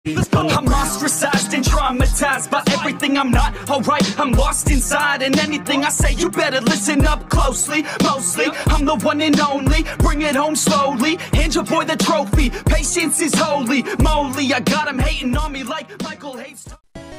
I'm ostracized and traumatized by everything I'm not alright. I'm lost inside, and anything I say you better listen up closely. Mostly, I'm the one and only. Bring it home slowly. Hand your boy the trophy. Patience is holy moly. I got him hating on me like Michael hates.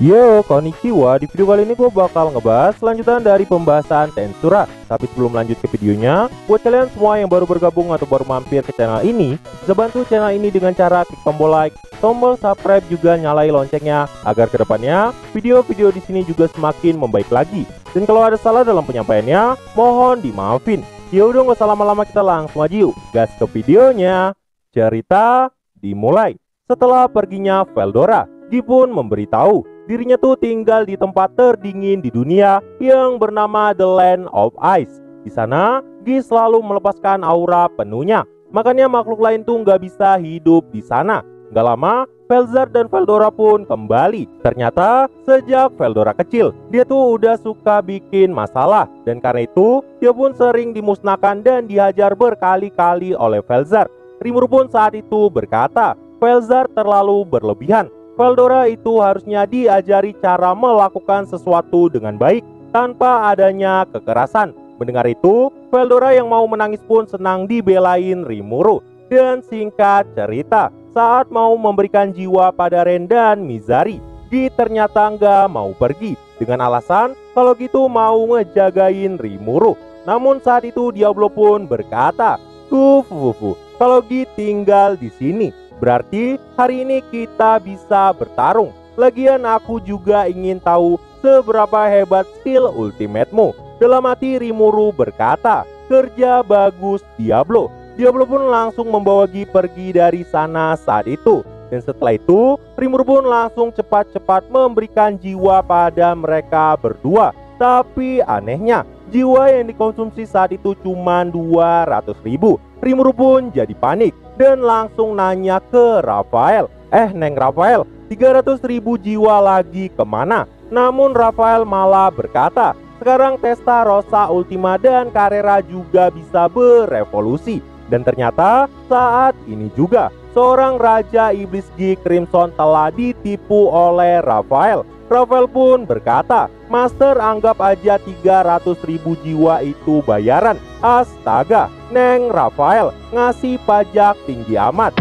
Yo, konnichiwa. Di video kali ini gue bakal ngebahas lanjutan dari pembahasan Tensura. Tapi sebelum lanjut ke videonya, buat kalian semua yang baru bergabung atau baru mampir ke channel ini, bisa bantu channel ini dengan cara klik tombol like, tombol subscribe, juga nyalai loncengnya agar kedepannya video-video di sini juga semakin membaik lagi. Dan kalau ada salah dalam penyampaiannya, mohon dimaafin. Ya udah, nggak usah lama-lama, kita langsung aja yuk gas ke videonya. Cerita dimulai setelah perginya Veldora. Guy pun memberitahu dirinya tuh tinggal di tempat terdingin di dunia yang bernama The Land of Ice. Di sana, Guy selalu melepaskan aura penuhnya. Makanya makhluk lain tuh nggak bisa hidup di sana. Nggak lama, Velzar dan Veldora pun kembali. Ternyata sejak Veldora kecil, dia tuh udah suka bikin masalah. Dan karena itu, dia pun sering dimusnahkan dan dihajar berkali-kali oleh Velzar. Rimuru pun saat itu berkata, Velzar terlalu berlebihan. Veldora itu harusnya diajari cara melakukan sesuatu dengan baik tanpa adanya kekerasan. Mendengar itu, Veldora yang mau menangis pun senang dibelain Rimuru. Dan singkat cerita, saat mau memberikan jiwa pada Ren dan Mizari, Guy ternyata nggak mau pergi dengan alasan kalau gitu mau ngejagain Rimuru. Namun saat itu Diablo pun berkata, "Fufu, kalau Guy tinggal di sini, berarti hari ini kita bisa bertarung. Lagian aku juga ingin tahu seberapa hebat skill ultimate-mu." Dalam hati Rimuru berkata, "Kerja bagus Diablo." Diablo pun langsung membawa Guy pergi dari sana saat itu. Dan setelah itu, Rimuru pun langsung cepat-cepat memberikan jiwa pada mereka berdua. Tapi anehnya, jiwa yang dikonsumsi saat itu cuma 200.000. Rimuru pun jadi panik dan langsung nanya ke Rafael, Neng Rafael, 300.000 jiwa lagi kemana? Namun Rafael malah berkata, sekarang Testarossa Ultima dan Carrera juga bisa berevolusi. Dan ternyata saat ini juga seorang Raja Iblis Guy Crimson telah ditipu oleh Rafael. Rafael pun berkata, "Master, anggap aja 300.000 jiwa itu bayaran." Astaga, Neng Rafael ngasih pajak tinggi amat.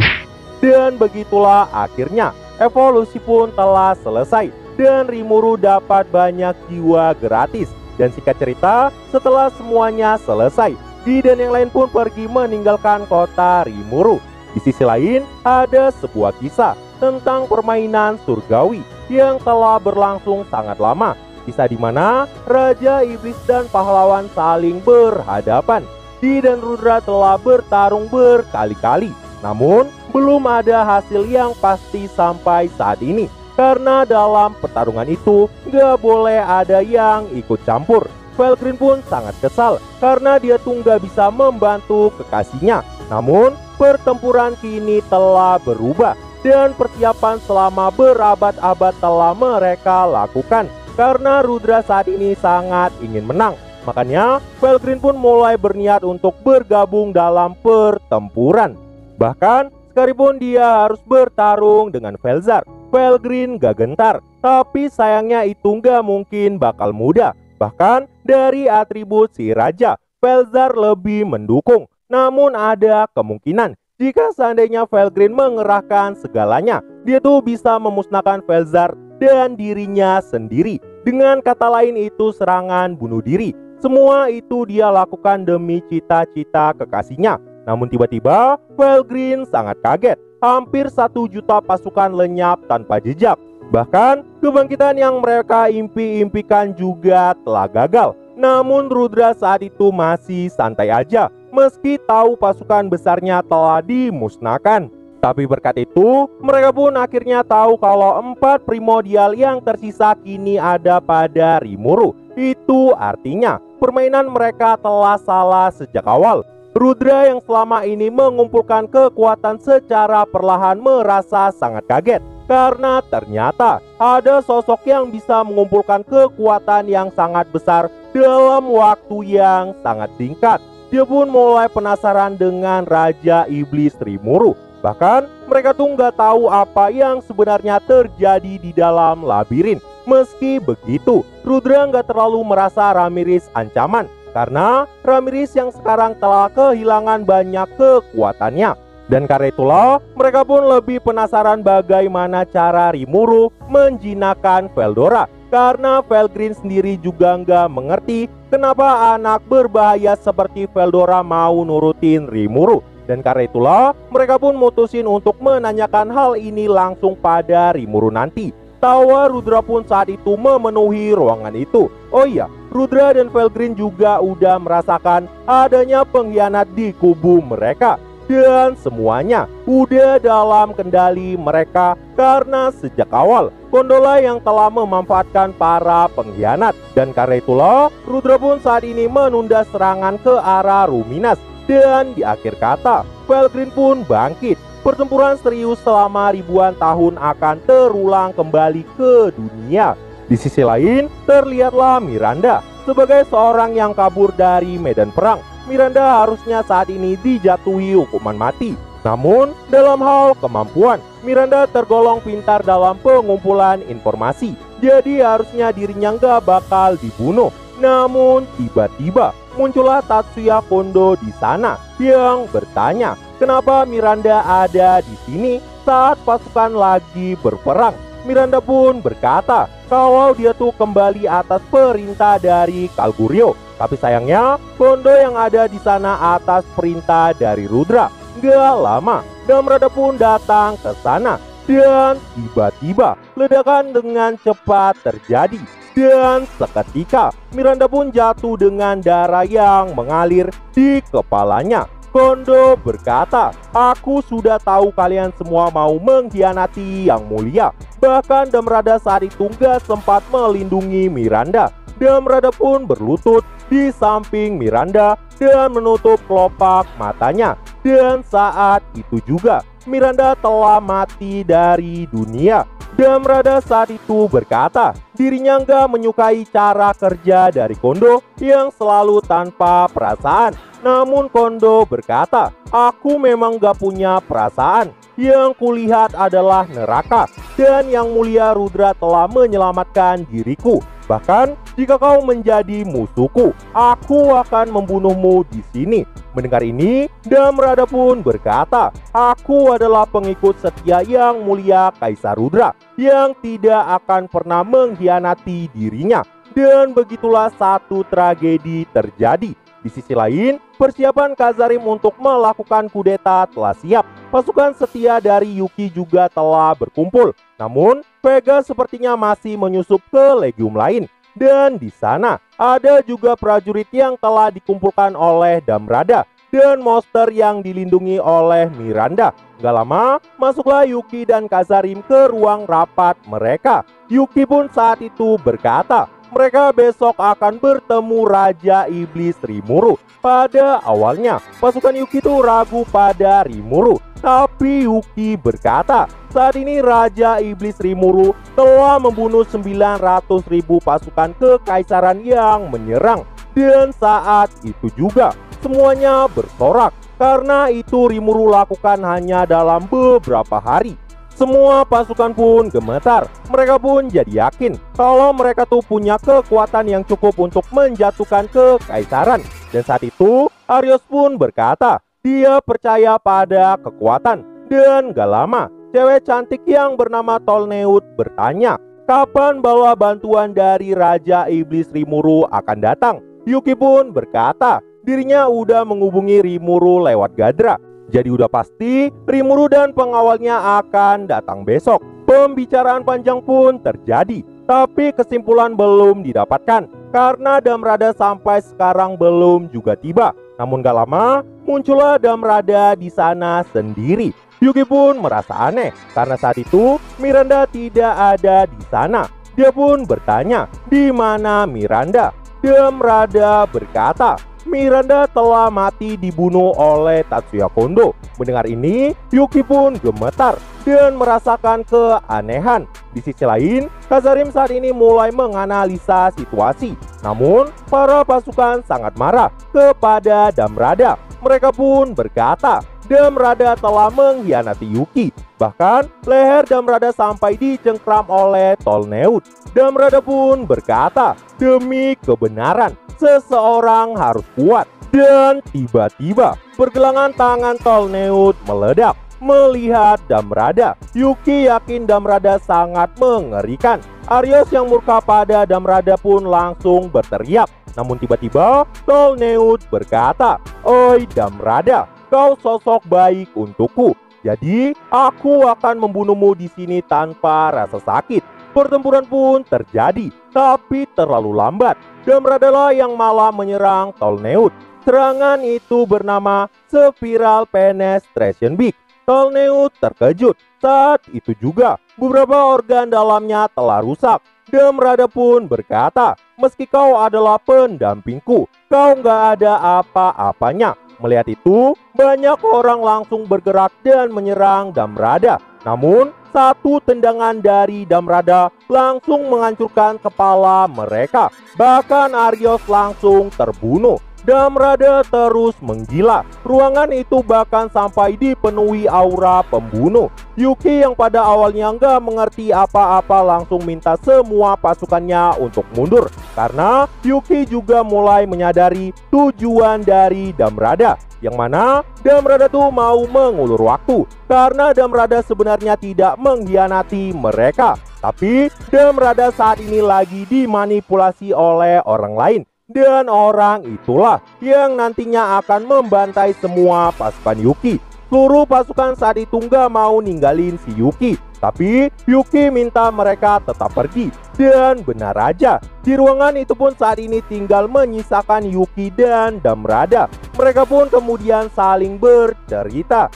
Dan begitulah akhirnya evolusi pun telah selesai dan Rimuru dapat banyak jiwa gratis. Dan singkat cerita, setelah semuanya selesai, Guy dan yang lain pun pergi meninggalkan kota Rimuru. Di sisi lain, ada sebuah kisah tentang permainan surgawi yang telah berlangsung sangat lama. Kisah di mana Raja Iblis dan pahlawan saling berhadapan. Guy dan Rudra telah bertarung berkali-kali, namun belum ada hasil yang pasti sampai saat ini. Karena dalam pertarungan itu gak boleh ada yang ikut campur. Felgreen pun sangat kesal karena dia tuh gak bisa membantu kekasihnya. Namun pertempuran kini telah berubah dan persiapan selama berabad-abad telah mereka lakukan. Karena Rudra saat ini sangat ingin menang, makanya Felgreen pun mulai berniat untuk bergabung dalam pertempuran. Bahkan sekalipun dia harus bertarung dengan Velzar, Felgreen gak gentar. Tapi sayangnya itu gak mungkin bakal mudah. Bahkan dari atribut si Raja, Velzar lebih mendukung. Namun ada kemungkinan jika seandainya Felgreen mengerahkan segalanya, dia tuh bisa memusnahkan Velzar dan dirinya sendiri. Dengan kata lain, itu serangan bunuh diri. Semua itu dia lakukan demi cita-cita kekasihnya. Namun tiba-tiba Felgreen sangat kaget. Hampir 1 juta pasukan lenyap tanpa jejak. Bahkan kebangkitan yang mereka impi-impikan juga telah gagal. Namun Rudra saat itu masih santai aja, meski tahu pasukan besarnya telah dimusnahkan. Tapi berkat itu, mereka pun akhirnya tahu kalau 4 primordial yang tersisa kini ada pada Rimuru. Itu artinya permainan mereka telah salah sejak awal. Rudra yang selama ini mengumpulkan kekuatan secara perlahan merasa sangat kaget. Karena ternyata ada sosok yang bisa mengumpulkan kekuatan yang sangat besar dalam waktu yang sangat singkat. Dia pun mulai penasaran dengan Raja Iblis Rimuru. Bahkan mereka tuh nggak tahu apa yang sebenarnya terjadi di dalam labirin. Meski begitu, Rudra nggak terlalu merasa Ramirez ancaman karena Ramirez yang sekarang telah kehilangan banyak kekuatannya. Dan karena itulah mereka pun lebih penasaran bagaimana cara Rimuru menjinakkan Veldora. Karena Felgrin sendiri juga nggak mengerti kenapa anak berbahaya seperti Veldora mau nurutin Rimuru. Dan karena itulah mereka pun mutusin untuk menanyakan hal ini langsung pada Rimuru nanti. Tawa Rudra pun saat itu memenuhi ruangan itu. Oh iya, Rudra dan Felgrin juga udah merasakan adanya pengkhianat di kubu mereka. Dan semuanya udah dalam kendali mereka karena sejak awal Kondola yang telah memanfaatkan para pengkhianat. Dan karena itulah Rudra pun saat ini menunda serangan ke arah Ruminas. Dan di akhir kata, Felgrin pun bangkit. Pertempuran serius selama ribuan tahun akan terulang kembali ke dunia. Di sisi lain, terlihatlah Miranda sebagai seorang yang kabur dari medan perang. Miranda harusnya saat ini dijatuhi hukuman mati. Namun, dalam hal kemampuan, Miranda tergolong pintar dalam pengumpulan informasi. Jadi harusnya dirinya nggak bakal dibunuh. Namun, tiba-tiba muncullah Tatsuya Kondo di sana yang bertanya, kenapa Miranda ada di sini saat pasukan lagi berperang. Miranda pun berkata kalau dia tuh kembali atas perintah dari Kalgurio. Tapi sayangnya Kondo yang ada di sana atas perintah dari Rudra. Gak lama Damrada pun datang ke sana dan tiba-tiba ledakan dengan cepat terjadi. Dan seketika Miranda pun jatuh dengan darah yang mengalir di kepalanya. Kondo berkata, aku sudah tahu kalian semua mau mengkhianati Yang Mulia. Bahkan Damrada saat itu gak sempat melindungi Miranda. Damrada pun berlutut di samping Miranda dan menutup kelopak matanya. Dan saat itu juga Miranda telah mati dari dunia. Damrada saat itu berkata dirinya nggak menyukai cara kerja dari Kondo yang selalu tanpa perasaan. Namun Kondo berkata, aku memang gak punya perasaan. Yang kulihat adalah neraka. Dan Yang Mulia Rudra telah menyelamatkan diriku. Bahkan jika kau menjadi musuhku, aku akan membunuhmu di sini. Mendengar ini, Damrada pun berkata, aku adalah pengikut setia Yang Mulia Kaisar Rudra yang tidak akan pernah mengkhianati dirinya. Dan begitulah satu tragedi terjadi. Di sisi lain, persiapan Kazarim untuk melakukan kudeta telah siap. Pasukan setia dari Yuki juga telah berkumpul. Namun, Vega sepertinya masih menyusup ke legium lain. Dan di sana ada juga prajurit yang telah dikumpulkan oleh Damrada dan monster yang dilindungi oleh Miranda. Gak lama, masuklah Yuki dan Kazarim ke ruang rapat mereka. Yuki pun saat itu berkata, mereka besok akan bertemu Raja Iblis Rimuru. Pada awalnya, pasukan Yuki itu ragu pada Rimuru. Tapi Yuki berkata, saat ini Raja Iblis Rimuru telah membunuh 900.000 pasukan kekaisaran yang menyerang. Dan saat itu juga, semuanya bersorak. Karena itu Rimuru lakukan hanya dalam beberapa hari. Semua pasukan pun gemetar. Mereka pun jadi yakin kalau mereka tuh punya kekuatan yang cukup untuk menjatuhkan kekaisaran. Dan saat itu Arios pun berkata dia percaya pada kekuatan. Dan gak lama cewek cantik yang bernama Tolneut bertanya kapan bala bantuan dari Raja Iblis Rimuru akan datang. Yuki pun berkata dirinya udah menghubungi Rimuru lewat Gadra. Jadi udah pasti Rimuru dan pengawalnya akan datang besok. Pembicaraan panjang pun terjadi, tapi kesimpulan belum didapatkan karena Damrada sampai sekarang belum juga tiba. Namun gak lama muncullah Damrada di sana sendiri. Yuki pun merasa aneh karena saat itu Miranda tidak ada di sana. Dia pun bertanya, di mana Miranda? Damrada berkata, Miranda telah mati dibunuh oleh Tatsuya Kondo. Mendengar ini, Yuki pun gemetar dan merasakan keanehan. Di sisi lain, Kazarim saat ini mulai menganalisa situasi. Namun, para pasukan sangat marah kepada Damrada. Mereka pun berkata, Damrada telah mengkhianati Yuki. Bahkan leher Damrada sampai dicengkram oleh Tolneud. Damrada pun berkata, demi kebenaran, seseorang harus kuat. Dan tiba-tiba pergelangan tangan Tolneud meledak. Melihat Damrada, Yuki yakin Damrada sangat mengerikan. Aryos yang murka pada Damrada pun langsung berteriak. Namun tiba-tiba Tolneud berkata, "Oi Damrada, kau sosok baik untukku. Jadi aku akan membunuhmu di sini tanpa rasa sakit." Pertempuran pun terjadi, tapi terlalu lambat. Damrada lah yang malah menyerang Tolneud. Serangan itu bernama Spiral Penetration Beak. Tolneud terkejut. Saat itu juga beberapa organ dalamnya telah rusak. Damrada pun berkata, meski kau adalah pendampingku, kau nggak ada apa-apanya. Melihat itu, banyak orang langsung bergerak dan menyerang Damrada. Namun, satu tendangan dari Damrada langsung menghancurkan kepala mereka. Bahkan Aryos langsung terbunuh. Damrada terus menggila. Ruangan itu bahkan sampai dipenuhi aura pembunuh. Yuki yang pada awalnya nggak mengerti apa-apa langsung minta semua pasukannya untuk mundur. Karena Yuki juga mulai menyadari tujuan dari Damrada. Yang mana Damrada tuh mau mengulur waktu. Karena Damrada sebenarnya tidak mengkhianati mereka. Tapi Damrada saat ini lagi dimanipulasi oleh orang lain. Dan orang itulah yang nantinya akan membantai semua pasukan Yuki. Seluruh pasukan saat itu nggak mau ninggalin si Yuki. Tapi Yuki minta mereka tetap pergi. Dan benar aja, di ruangan itu pun saat ini tinggal menyisakan Yuki dan Damrada. Mereka pun kemudian saling bercerita.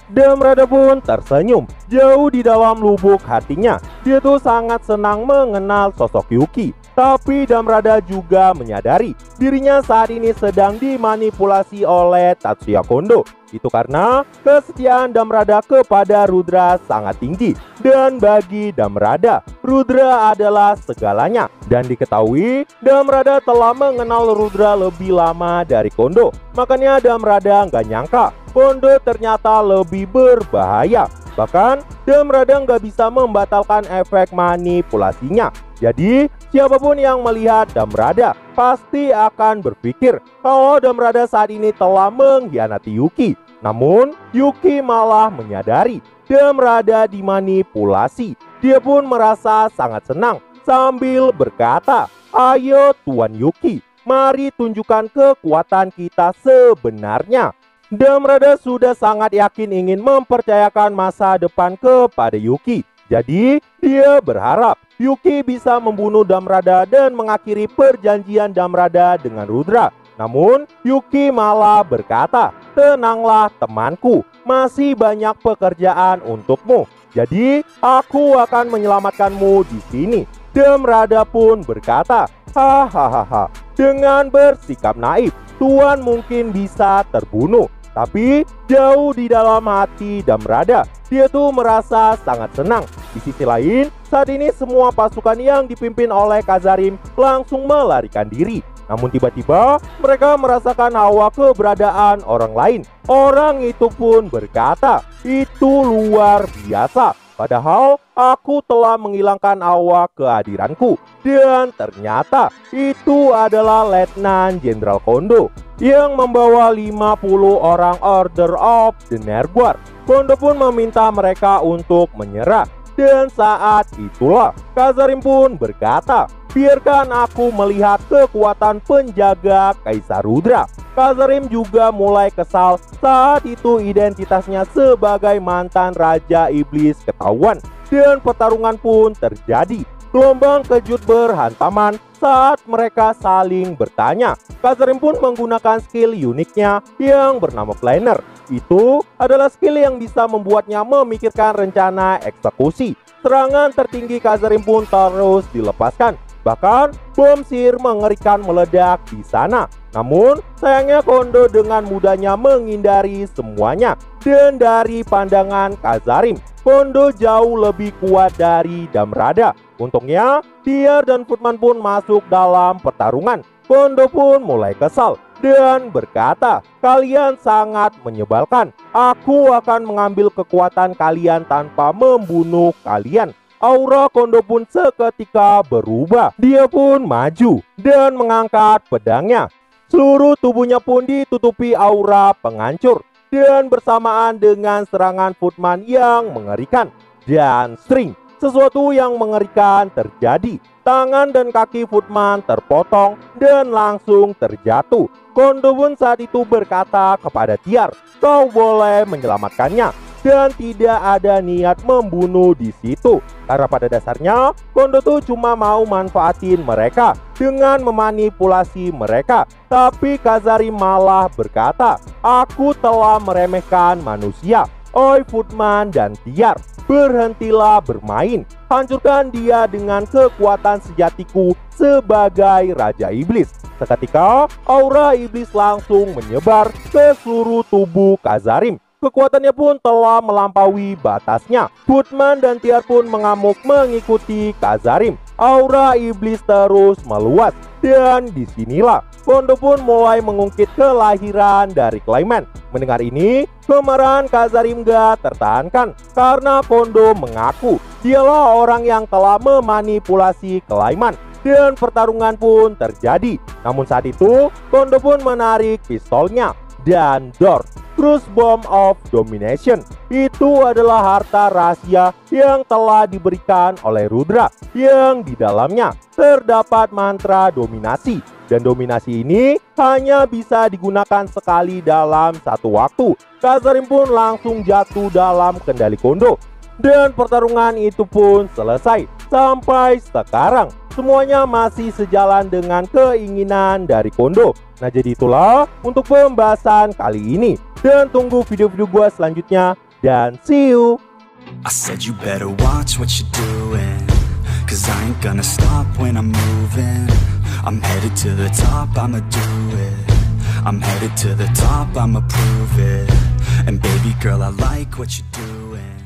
Damrada pun tersenyum. Jauh di dalam lubuk hatinya, dia tuh sangat senang mengenal sosok Yuki. Tapi Damrada juga menyadari dirinya saat ini sedang dimanipulasi oleh Tatsuya Kondo. Itu karena kesetiaan Damrada kepada Rudra sangat tinggi. Dan bagi Damrada, Rudra adalah segalanya. Dan diketahui Damrada telah mengenal Rudra lebih lama dari Kondo. Makanya Damrada nggak nyangka Kondo ternyata lebih berbahaya. Bahkan Damrada nggak bisa membatalkan efek manipulasinya. Jadi siapapun yang melihat Damrada pasti akan berpikir kalau Damrada saat ini telah mengkhianati Yuki. Namun Yuki malah menyadari Damrada dimanipulasi. Dia pun merasa sangat senang sambil berkata, "Ayo Tuan Yuki, mari tunjukkan kekuatan kita sebenarnya." Damrada sudah sangat yakin ingin mempercayakan masa depan kepada Yuki. Jadi dia berharap Yuki bisa membunuh Damrada dan mengakhiri perjanjian Damrada dengan Rudra. Namun Yuki malah berkata, "Tenanglah temanku, masih banyak pekerjaan untukmu. Jadi aku akan menyelamatkanmu di sini." Damrada pun berkata, "Hahaha, dengan bersikap naif, Tuan mungkin bisa terbunuh." Tapi jauh di dalam hati Damrada, dia tuh merasa sangat senang. Di sisi lain, saat ini semua pasukan yang dipimpin oleh Kazarim langsung melarikan diri. Namun tiba-tiba mereka merasakan hawa keberadaan orang lain. Orang itu pun berkata, "Itu luar biasa. Padahal aku telah menghilangkan hawa kehadiranku." Dan ternyata itu adalah Letnan Jenderal Kondo yang membawa 50 orang Order of the Nerguard. Kondo pun meminta mereka untuk menyerah. Dan saat itulah Kazarim pun berkata, "Biarkan aku melihat kekuatan penjaga Kaisar Rudra." Kazarim juga mulai kesal saat itu identitasnya sebagai mantan Raja Iblis ketahuan. Dan pertarungan pun terjadi. Gelombang kejut berhantaman saat mereka saling bertanya. Kazarim pun menggunakan skill uniknya yang bernama Planner. Itu adalah skill yang bisa membuatnya memikirkan rencana eksekusi. Serangan tertinggi Kazarim pun terus dilepaskan. Bahkan bom sihir mengerikan meledak di sana. Namun sayangnya Kondo dengan mudahnya menghindari semuanya. Dan dari pandangan Kazarim, Kondo jauh lebih kuat dari Damrada. Untungnya Tiar dan Footman pun masuk dalam pertarungan. Kondo pun mulai kesal dan berkata, "Kalian sangat menyebalkan. Aku akan mengambil kekuatan kalian tanpa membunuh kalian." Aura Kondo pun seketika berubah. Dia pun maju dan mengangkat pedangnya. Seluruh tubuhnya pun ditutupi aura penghancur. Dan bersamaan dengan serangan Footman yang mengerikan. Dan string, sesuatu yang mengerikan terjadi. Tangan dan kaki Footman terpotong dan langsung terjatuh. Kondo pun saat itu berkata kepada Tiar, "Kau boleh menyelamatkannya." Dan tidak ada niat membunuh di situ. Karena pada dasarnya Kondo tuh cuma mau manfaatin mereka dengan memanipulasi mereka. Tapi Kazari malah berkata, "Aku telah meremehkan manusia. Oi Footman dan Tiar, berhentilah bermain. Hancurkan dia dengan kekuatan sejatiku sebagai Raja Iblis." Seketika aura iblis langsung menyebar ke seluruh tubuh Kazarim. Kekuatannya pun telah melampaui batasnya. Footman dan Tiar pun mengamuk mengikuti Kazarim. Aura iblis terus meluas. Dan disinilah Kondo pun mulai mengungkit kelahiran dari Clayman. Mendengar ini, kemarahan Kazarim gak tertahankan. Karena Kondo mengaku dialah orang yang telah memanipulasi Clayman. Dan pertarungan pun terjadi. Namun saat itu, Kondo pun menarik pistolnya. Dan Door, Cruise Bomb of Domination, itu adalah harta rahasia yang telah diberikan oleh Rudra, yang di dalamnya terdapat mantra dominasi. Dan dominasi ini hanya bisa digunakan sekali dalam satu waktu. Kazarim pun langsung jatuh dalam kendali Kondo. Dan pertarungan itu pun selesai. Sampai sekarang semuanya masih sejalan dengan keinginan dari Kondo. Nah, jadi itulah untuk pembahasan kali ini. Dan tunggu video-video gue selanjutnya. Dan see you. I said you better watch what you're doing, 'cause I ain't gonna stop when I'm moving. I'm headed to the top, I'ma do it. I'm headed to the top, I'ma prove it. And baby girl, I like what you're doing.